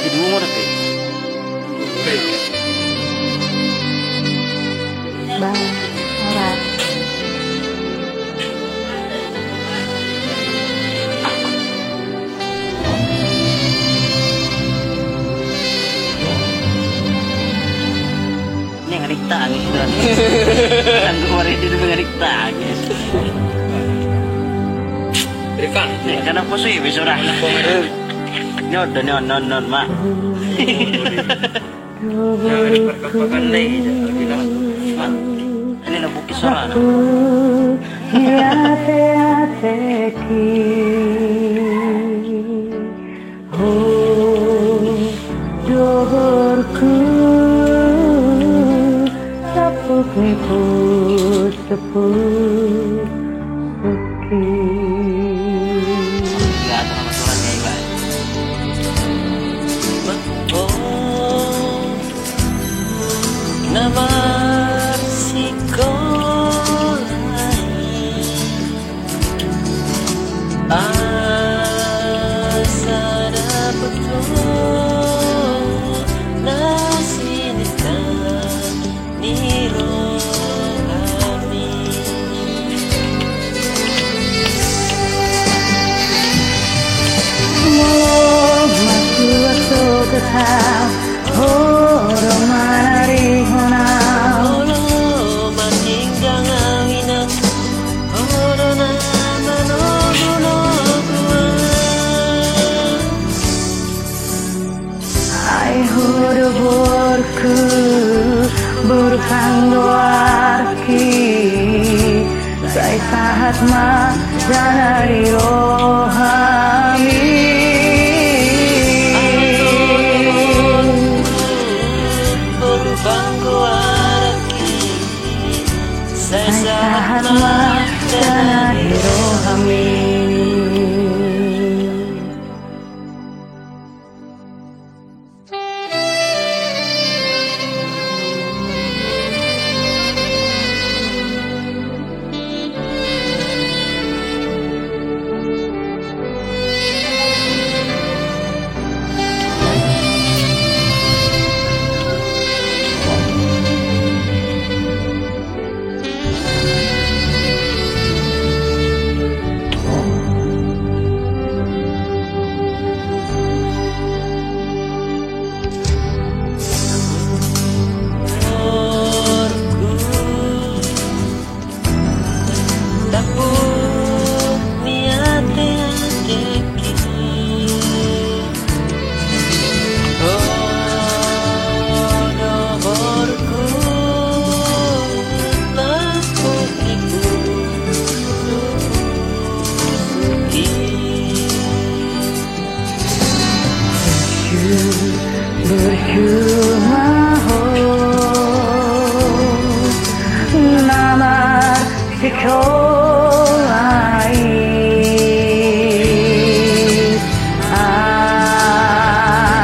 di umur deh. Bang, ora. Ini ngarik tangis dan kan kemarin itu ngarik tangis. Rifan, Kenapa sih bisa orang? Nyodo non mak. dari perkapakan lagi bilang, Ini nabuki soal. Enggak sama suratnya Iba. Namar sikolai asada betul nasinikan niro kami Mau masuk masuk ke dalam horo manari honau. Olo matinggang awinan Oro na manogunoguan Ai horo borku berpanggoarki Sai sahat ma janari rohami Berubangku araki Saya Sai sahat sahat ma janari janari rohami Orku Tapuk niate adeki Orku Tapuk ibu Suki Bercuma namar sekolai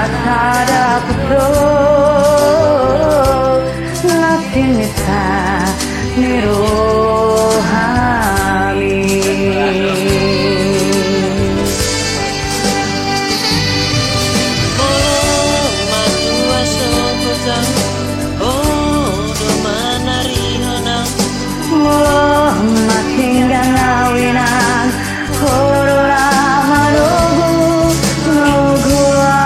asada betul nasinita nirohami matinggang awinan horo lama nuguan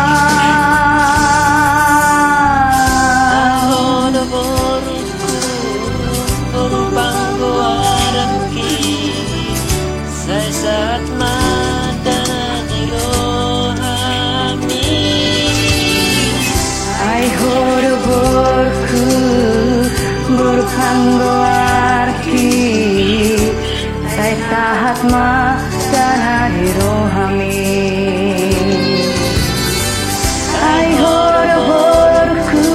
Saat madana nirohami ai horo borku berpanggoarki sai sahat ma janari rohami ai horo borku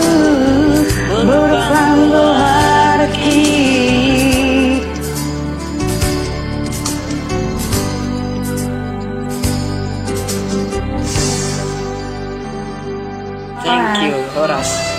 berpanggoarki thank you, Horas.